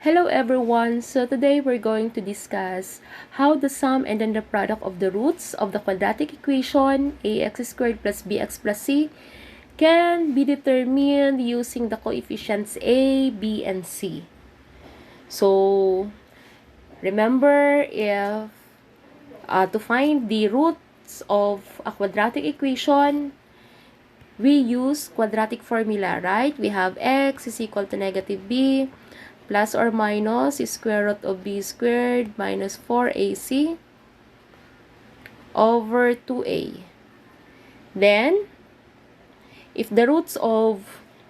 Hello everyone, so today we're going to discuss how the sum and then the product of the roots of the quadratic equation ax squared plus bx plus c can be determined using the coefficients a, b, and c. So remember, if to find the roots of a quadratic equation, we use quadratic formula, right? We have x is equal to negative b plus or minus square root of b squared minus 4ac over 2a. Then, if the roots of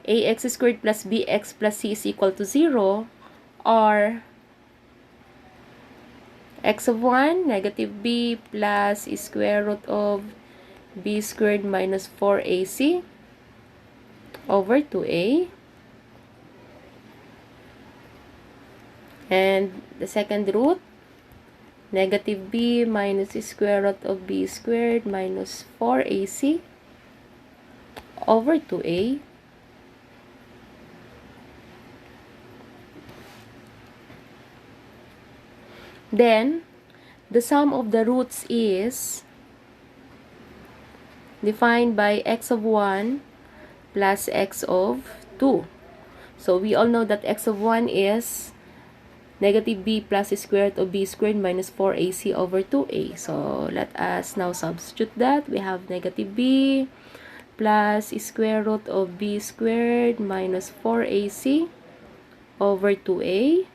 ax squared plus bx plus c is equal to 0 are x of 1, negative b plus square root of b squared minus 4ac over 2a. And the second root, negative b minus square root of b squared minus 4ac over 2a. Then, the sum of the roots is defined by x of 1 plus x of 2. So, we all know that x of 1 is negative b plus square root of b squared minus 4ac over 2a. So, let us now substitute that. We have negative b plus square root of b squared minus 4ac over 2a.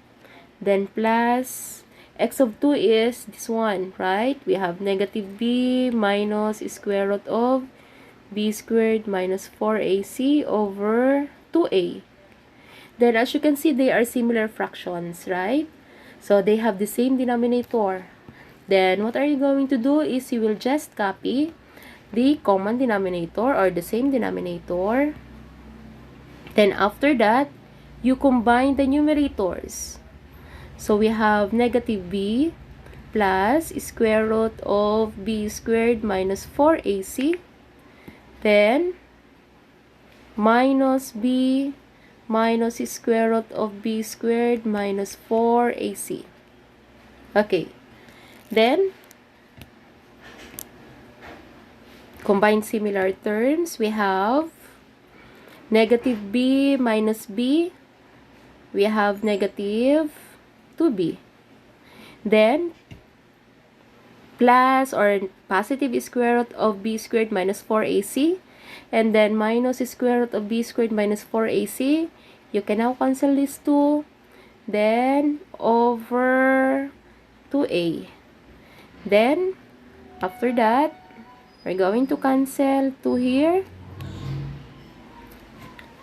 Then plus x of 2 is this one, right? We have negative b minus square root of b squared minus 4ac over 2a. Then, as you can see, they are similar fractions, right? So, they have the same denominator. Then, what are you going to do is you will just copy the common denominator or the same denominator. Then, after that, you combine the numerators. So, we have negative b plus square root of b squared minus 4ac. Then, minus b minus square root of b squared minus 4ac. Okay. Then, combine similar terms. We have negative b minus b. We have negative 2b. Then, plus or positive square root of b squared minus 4ac. And then, minus square root of b squared minus 4ac. You can now cancel these two. Then, over 2a. Then, after that, we're going to cancel 2 here.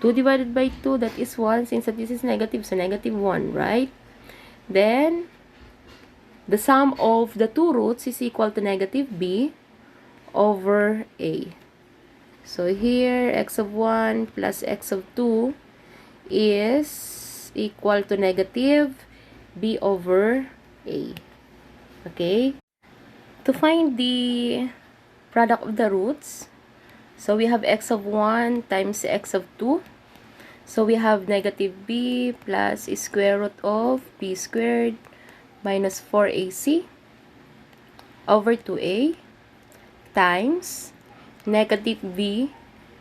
2 divided by 2, that is 1. Since this is negative, so negative 1, right? Then, the sum of the two roots is equal to negative b over a. So, here, x of 1 plus x of 2 is equal to negative b over a. Okay? To find the product of the roots, so we have x of 1 times x of 2. So, we have negative b plus square root of b squared minus 4ac over 2a times negative b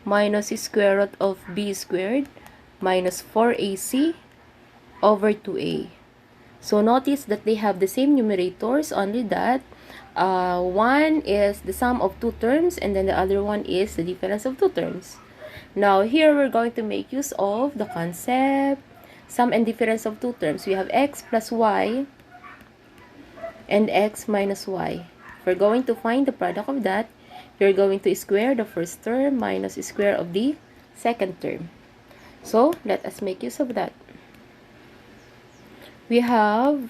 minus square root of b squared minus 4ac over 2a. So, notice that they have the same numerators, only that one is the sum of two terms and then the other one is the difference of two terms. Now, here we're going to make use of the concept sum and difference of two terms. We have x plus y and x minus y. If we're going to find the product of that, you're going to square the first term minus square of the second term. So, let us make use of that. We have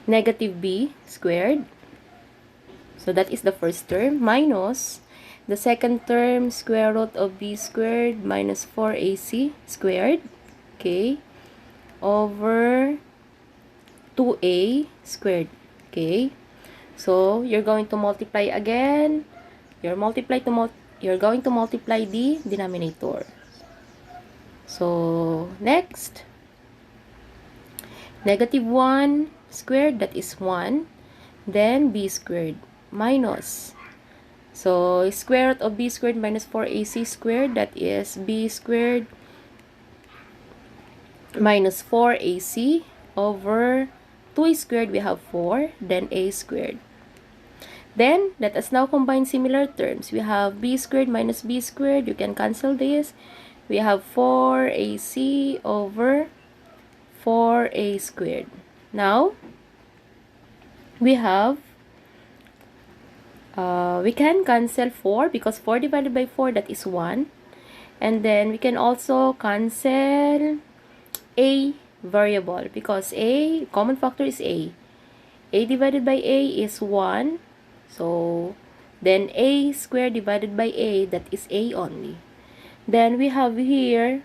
negative b squared. So, that is the first term minus the second term, square root of b squared minus 4ac squared. Okay. Over 2a squared. Okay. So, you're going to multiply again. You're going to multiply the denominator. So, next, Negative 1 squared, that is 1. Then b squared minus. So, square root of b squared minus 4ac squared, that is b squared minus 4ac over 2 squared, we have 4, then a squared. Then, let us now combine similar terms. We have b squared minus b squared. You can cancel this. We have 4ac over 4a squared. Now, we have, we can cancel 4 because 4 divided by 4, that is 1. And then, we can also cancel a variable because a, common factor is a. A divided by a is 1. So, then a squared divided by a, that is a only. Then, we have here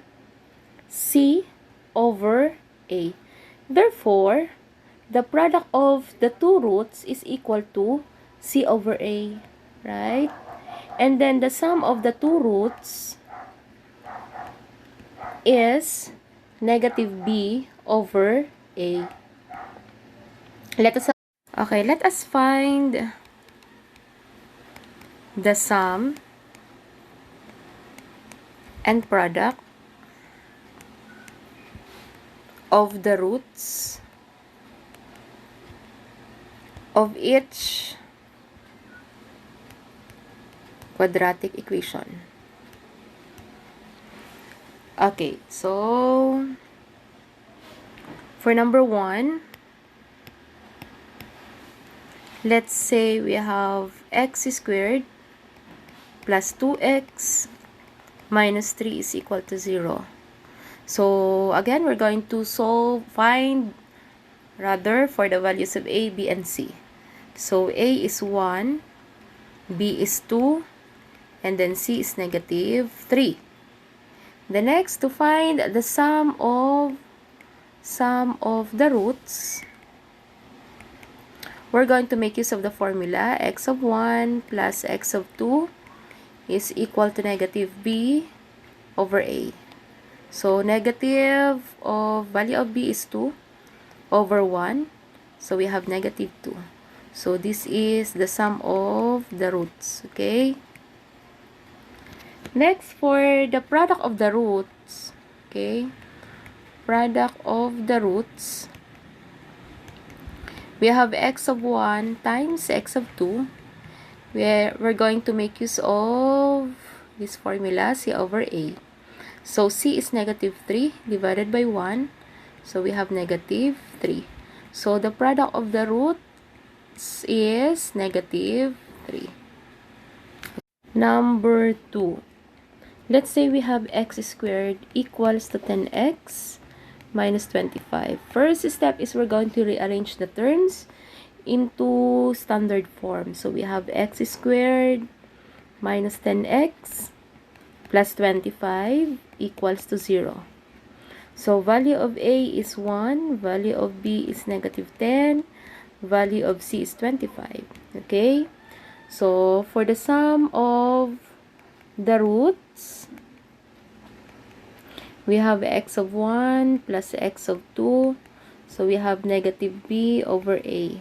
c over a. Therefore, the product of the two roots is equal to c over a, right? And then, the sum of the two roots is negative b over a. Let us find the sum and product of the roots of each quadratic equation. Okay, so for number 1, let's say we have x squared plus 2x minus 3 is equal to 0. So, again, we're going to find for the values of a, b, and c. So, a is 1, b is 2, and then c is negative 3. The next, to find the sum of the roots, we're going to make use of the formula x of 1 plus x of 2 is equal to negative b over a. So, negative of value of b is 2 over 1. So, we have negative 2. So, this is the sum of the roots. Okay? Next, for the product of the roots. Okay? Product of the roots. We have x of 1 times x of 2. We're going to make use of this formula, c over a. So, c is negative 3 divided by 1. So, we have negative 3. So, the product of the roots is negative 3. Number 2. Let's say we have x squared equals to 10x minus 25. First step is we're going to rearrange the terms into standard form. So, we have x squared minus 10x plus 25 equals to 0. So, value of a is 1, value of b is negative 10, value of c is 25. Okay? So, for the sum of the roots, we have x of 1 plus x of 2. So, we have negative b over a.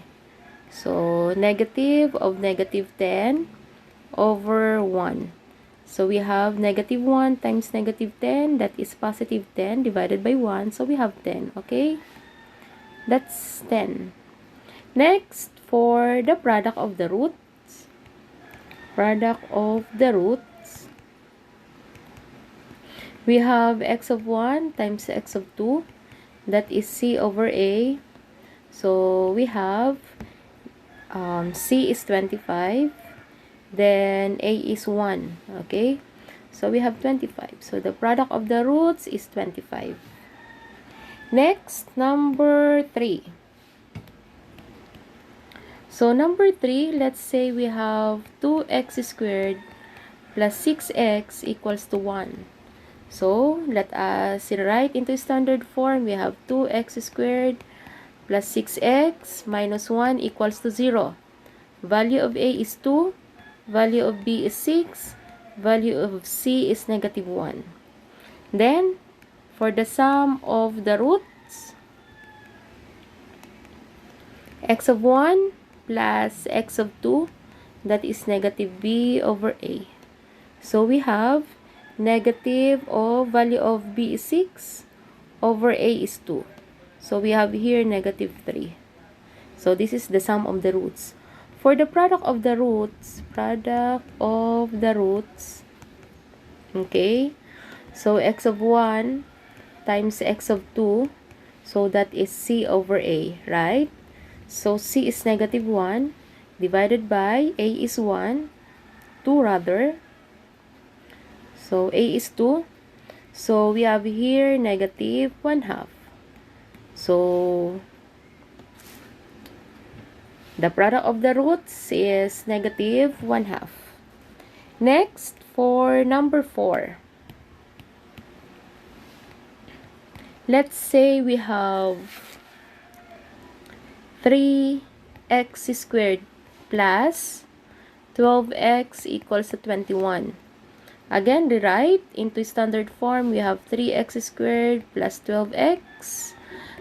So, negative of negative 10 over 1. So, we have negative 1 times negative 10. That is positive 10 divided by 1. So, we have 10. Okay? That's 10. Next, for the product of the roots. Product of the roots. We have x of 1 times x of 2. That is c over a. So, we have c is 25. Then, a is 1. Okay? So, we have 25. So, the product of the roots is 25. Next, number 3. So, number 3, let's say we have 2x squared plus 6x equals to 1. So, let us write into standard form. We have 2x squared plus 6x minus 1 equals to 0. Value of a is 2. Value of b is 6. Value of c is negative 1. Then, for the sum of the roots, x of 1 plus x of 2, that is negative b over a. So we have negative of value of b is 6 over a is 2. So we have here negative 3. So this is the sum of the roots. For the product of the roots, okay, so x of 1 times x of 2, so that is c over a, right? So c is negative 1 divided by a is 1, 2 rather. So a is 2. So we have here negative 1/2. So the product of the roots is negative 1/2. Next, for number 4. Let's say we have 3x squared plus 12x equals to 21. Again, rewrite into standard form. We have 3x squared plus 12x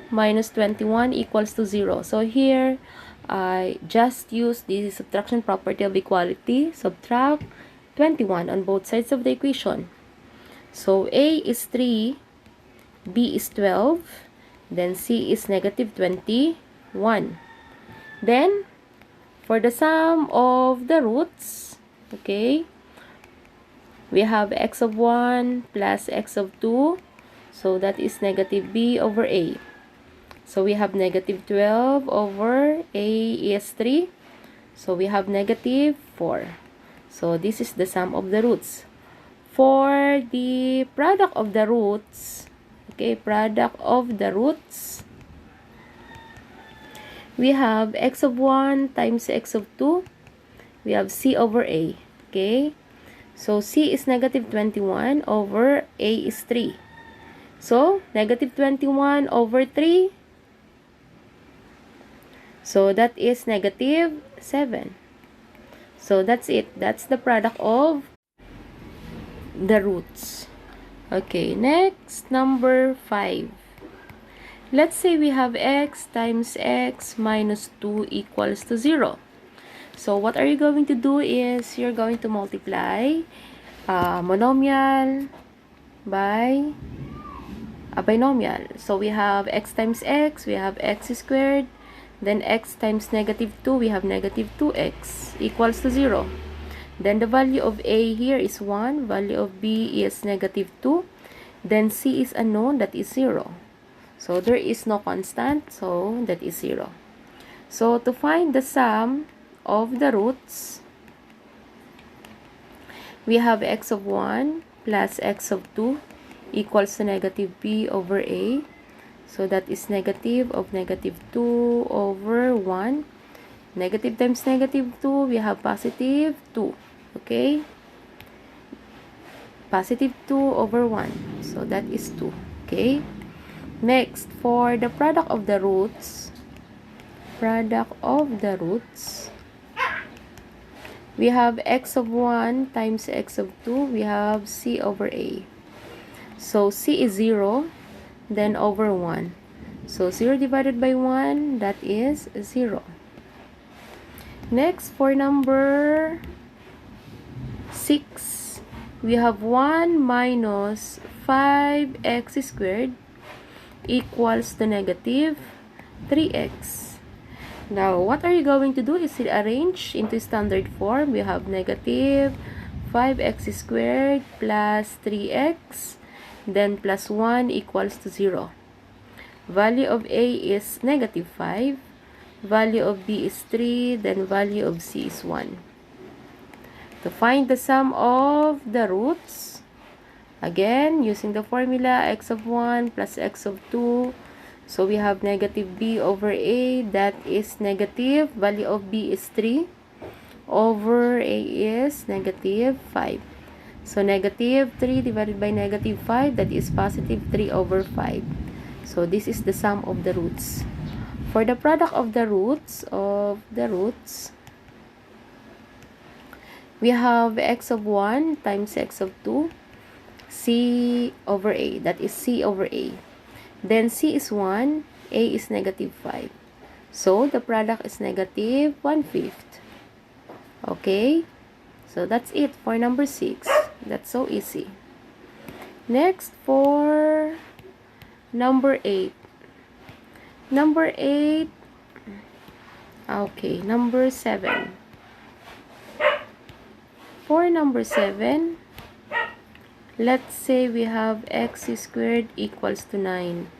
minus 21 equals to 0. So here, I just use the subtraction property of equality. Subtract 21 on both sides of the equation. So a is 3, b is 12, then c is negative 21. Then, for the sum of the roots, okay, we have x of 1 plus x of 2. So that is negative b over a. So we have negative 12 over a is 3. So we have negative 4. So this is the sum of the roots. For the product of the roots, okay, product of the roots, we have x of 1 times x of 2. We have c over a, okay. So c is negative 21 over a is 3. So negative 21 over 3. So that is negative 7. So that's it. That's the product of the roots. Okay, next, number 5. Let's say we have x times x minus 2 equals to 0. So what are you going to do is you're going to multiply monomial by a binomial. So we have x times x, we have x squared, then x times negative 2, we have negative 2x equals to 0. Then the value of a here is 1, value of b is negative 2, then c is unknown, that is 0. So there is no constant, so that is 0. So to find the sum of the roots, we have x of 1 plus x of 2 equals to negative b over a. So that is negative of negative 2 over 1. Negative times negative 2, we have positive 2. Okay? Positive 2 over 1. So that is 2. Okay? Next, for the product of the roots, we have x of 1 times x of 2. We have c over a. So c is 0, then over 1. So 0 divided by 1, that is 0. Next, for number 6, we have 1 minus 5x squared equals to negative 3x. Now, what are you going to do is rearrange into standard form. We have negative 5x squared plus 3x, then plus 1 equals to 0. Value of a is negative 5, value of b is 3, then value of c is 1. To find the sum of the roots, again, using the formula x of 1 plus x of 2, so we have negative b over a, that is negative, value of b is 3, over a is negative 5. So negative 3 divided by negative 5, that is positive 3 over 5. So this is the sum of the roots. For the product of the roots, we have x of 1 times x of 2, c over a, that is c over a. Then c is 1, a is negative 5. So, the product is negative 1/5. Okay? So, that's it for number 6. That's so easy. Next, for number 8. Number 8. Okay, number 7. For number 7, let's say we have x squared equals to 9.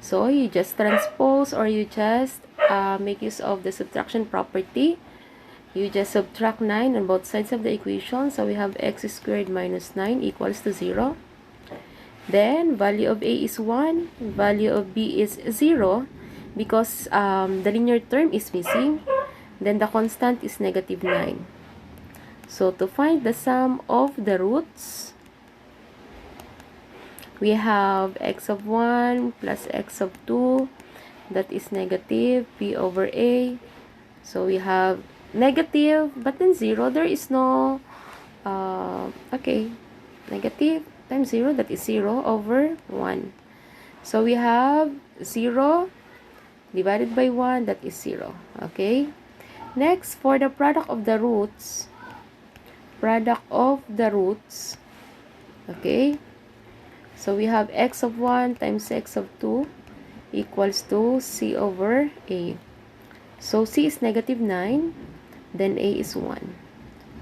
So, you just transpose or you just make use of the subtraction property. You just subtract 9 on both sides of the equation. So, we have x squared minus 9 equals to 0. Then, value of a is 1. Value of b is 0 because the linear term is missing. Then, the constant is negative 9. So, to find the sum of the roots, we have x of 1 plus x of 2. That is negative b over a. So, we have negative, but then 0. There is no, okay, negative times 0, that is 0 over 1. So, we have 0 divided by 1, that is 0. Okay? Next, for the product of the roots, okay? So, we have x of 1 times x of 2 equals to c over a. So, c is negative 9, then a is 1.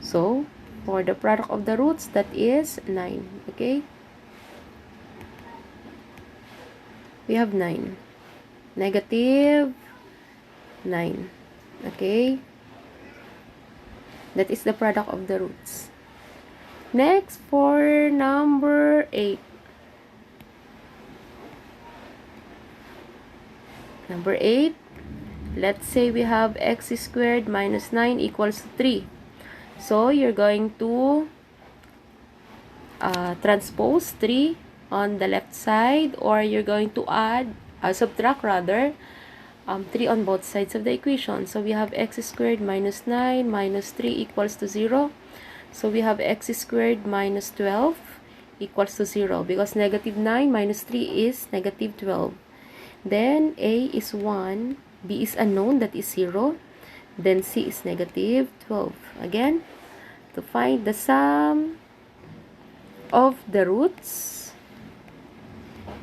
So, for the product of the roots, that is 9. Okay? We have 9. Negative 9. Okay? That is the product of the roots. Next, for number 8. Number 8, let's say we have x squared minus 9 equals to 3. So, you're going to transpose 3 on the left side, or you're going to subtract rather, 3 on both sides of the equation. So, we have x squared minus 9 minus 3 equals to 0. So, we have x squared minus 12 equals to 0 because negative 9 minus 3 is negative 12. Then, a is 1, b is unknown, that is 0. Then, c is negative 12. Again, to find the sum of the roots,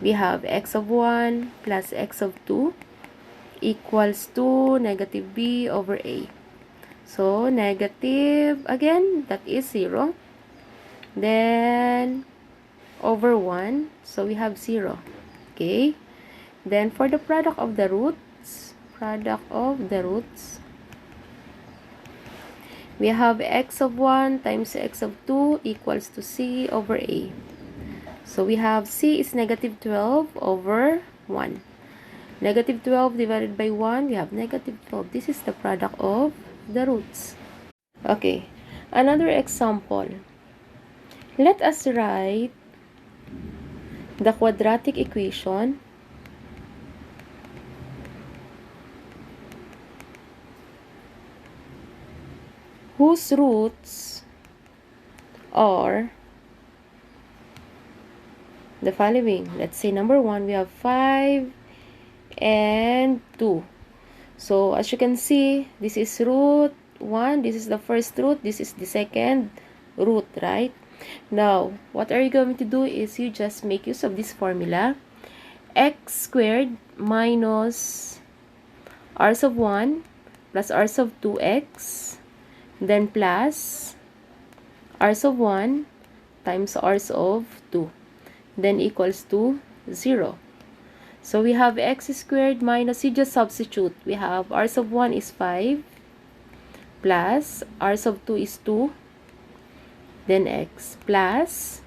we have x of 1 plus x of 2 equals to negative b over a. So, negative, again, that is 0. Then, over 1, so we have 0. Okay? Then, for the product of the roots, we have x of 1 times x of 2 equals to c over a. So, we have c is negative 12 over 1. Negative 12 divided by 1, we have negative 12. This is the product of the roots. Okay, another example. Let us write the quadratic equation whose roots are the following. Let's say number 1, we have 5 and 2. So, as you can see, this is root 1. This is the first root. This is the second root, right? Now, what are you going to do is you just make use of this formula. X squared minus r's of 1 plus r's of 2x, then plus r's of 1 times r's of 2, then equals to 0. So, we have x squared minus, you just substitute. We have r's of 1 is 5, plus r's of 2 is 2, then x, plus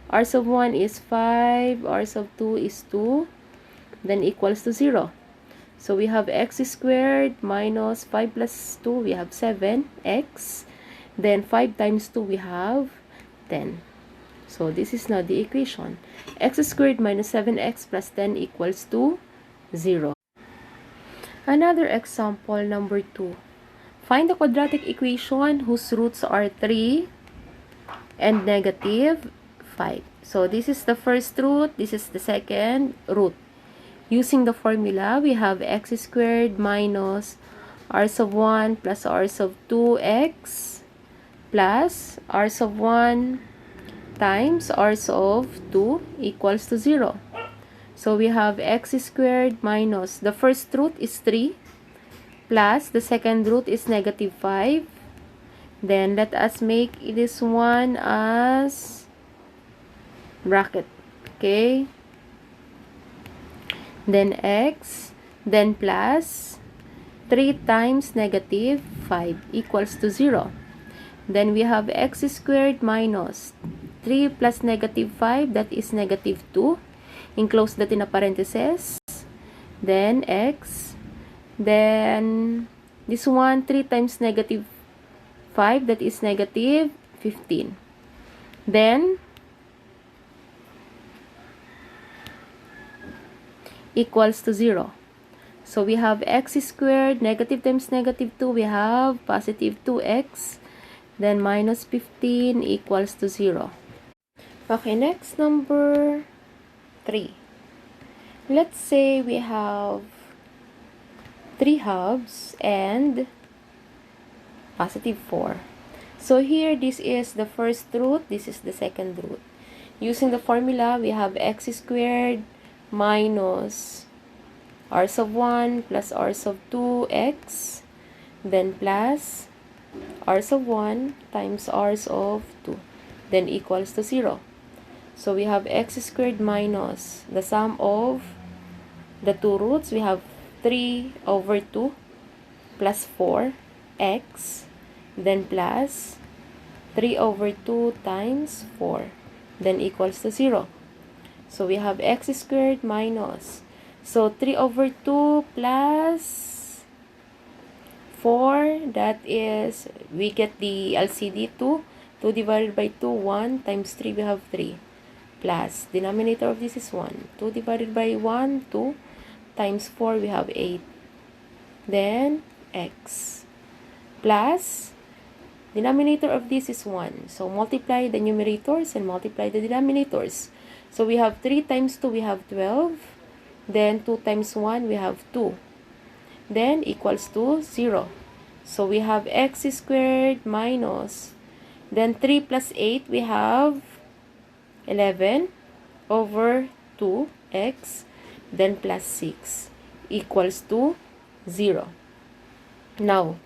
r's of 1 is 5, r's of 2 is 2, then equals to 0. So, we have x squared minus 5 plus 2, we have 7x. Then, 5 times 2, we have 10. So, this is now the equation. X squared minus 7x plus 10 equals to 0. Another example, number 2. Find the quadratic equation whose roots are 3 and negative 5. So, this is the first root. This is the second root. Using the formula, we have x squared minus r sub 1 plus r sub 2x plus r sub 1 times r sub 2 equals to 0. So we have x squared minus, the first root is 3, plus the second root is negative 5. Then let us make this one as bracket. Okay? Then x, then plus 3 times negative 5 equals to 0. Then we have x squared minus 3 plus negative 5, that is negative 2. Enclose that in a parenthesis. Then x. Then this one, 3 times negative 5, that is negative 15. Then equals to 0. So we have x squared, negative times negative 2, we have positive 2x. Then minus 15 equals to 0. Okay, next, number 3. Let's say we have 3 halves and positive 4. So here, this is the first root, this is the second root. Using the formula, we have x squared minus r sub 1 plus r sub 2x, then plus r sub 1 times r sub 2, then equals to 0. So we have x squared minus the sum of the two roots. We have 3 over 2 plus 4x, then plus 3 over 2 times 4, then equals to 0. So we have x squared minus, so 3 over 2 plus 4, that is, we get the LCD 2 divided by 2, 1 times 3, we have 3, plus, denominator of this is 1, 2 divided by 1, 2, times 4, we have 8, then x, plus, denominator of this is 1, so multiply the numerators and multiply the denominators. So we have 3 times 2, we have 12, then 2 times 1, we have 2, then equals to 0. So we have x squared minus, then 3 plus 8, we have 11 over 2x, then plus 6 equals to 0. Now,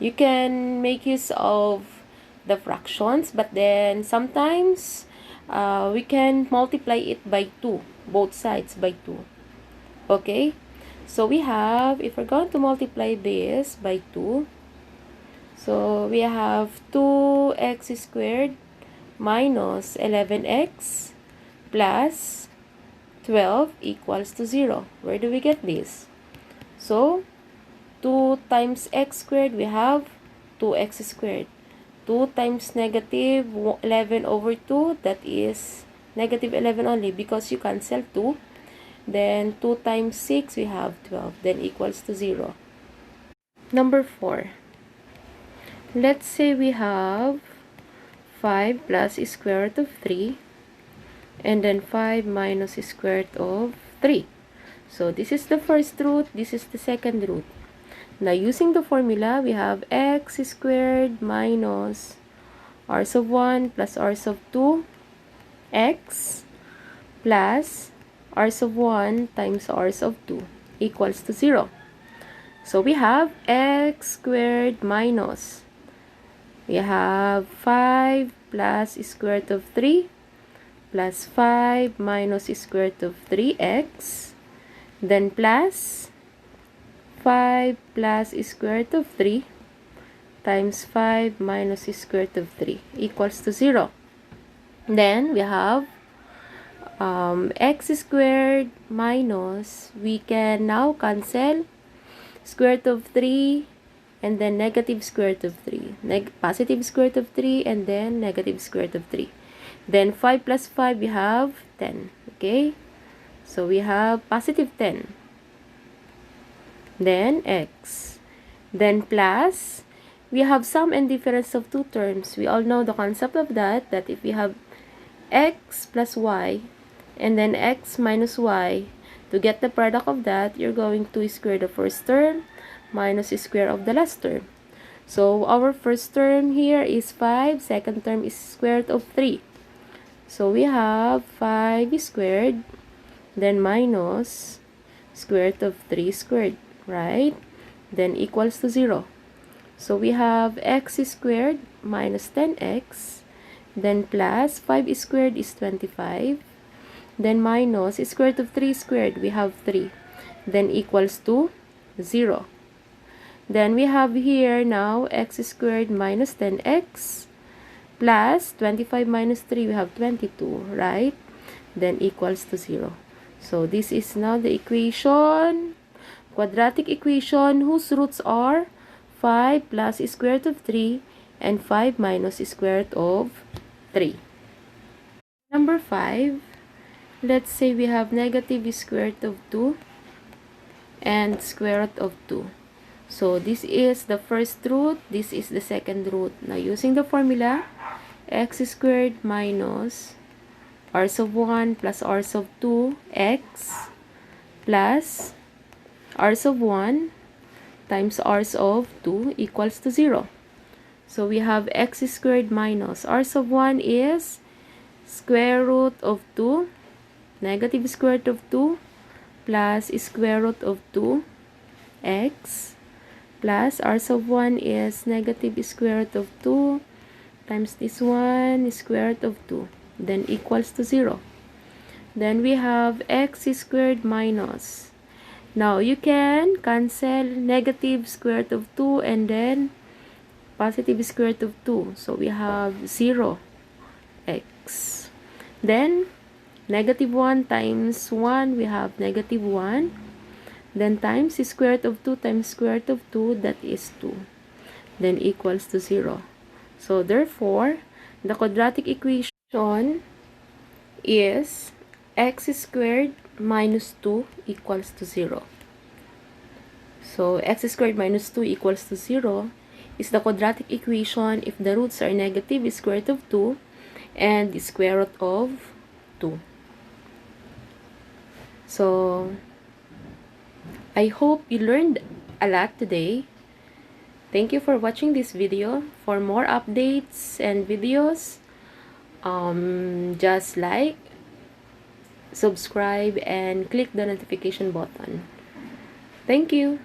you can make use of the fractions, but then sometimes we can multiply it by 2, both sides by 2. Okay? So we have, if we're going to multiply this by 2, so we have 2x squared minus 11x plus 12 equals to 0. Where do we get this? So 2 times x squared, we have 2x squared. 2 times negative 11 over 2, that is negative 11 only because you cancel 2. Then 2 times 6, we have 12, then equals to 0. Number 4. Let's say we have 5 plus square root of 3, and then 5 minus square root of 3. So this is the first root, this is the second root. Now, using the formula, we have x squared minus r sub 1 plus r sub 2 x plus r sub 1 times r sub 2 equals to 0. So we have x squared minus, we have 5 plus square root of 3 plus 5 minus square root of 3x, then plus 5 plus square root of 3 times 5 minus square root of 3 equals to 0. Then we have x squared minus, we can now cancel square root of 3 and then negative square root of 3, positive square root of 3 and then negative square root of 3. Then 5 plus 5, we have 10. Okay? So we have positive 10. Then x. Then plus, we have sum and difference of two terms. We all know the concept of that if we have x plus y and then x minus y. To get the product of that, you're going to square the first term minus square of the last term. So our first term here is 5, second term is square root of 3. So we have 5 squared, then minus square root of 3 squared, right? Then equals to 0. So we have x squared minus 10x, then plus 5 squared is 25, then minus square root of 3 squared, we have 3, then equals to 0. Then we have here now x squared minus 10x plus 25 minus 3, we have 22, right? Then equals to 0. So this is now the equation, quadratic equation whose roots are 5 plus square root of 3 and 5 minus square root of 3. Number 5, let's say we have negative square root of 2 and square root of 2. So this is the first root, this is the second root. Now using the formula, x squared minus r sub 1 plus r sub 2 x plus r sub 1 times r sub 2 equals to 0. So we have x squared minus r sub 1 is square root of 2, negative square root of 2 plus square root of 2 x plus r sub 1 is negative square root of 2 times this one square root of 2, then equals to 0. Then we have x squared minus, now you can cancel negative square root of 2 and then positive square root of 2, so we have 0 x. Then negative 1 times 1, we have negative 1, then times square root of 2 times square root of 2, that is 2, then equals to 0. So therefore, the quadratic equation is x squared minus 2 equals to 0. So x squared minus 2 equals to 0 is the quadratic equation if the roots are negative square root of 2 and the square root of 2. So I hope you learned a lot today. Thank you for watching this video. For more updates and videos, just like, subscribe, and click the notification button. Thank you.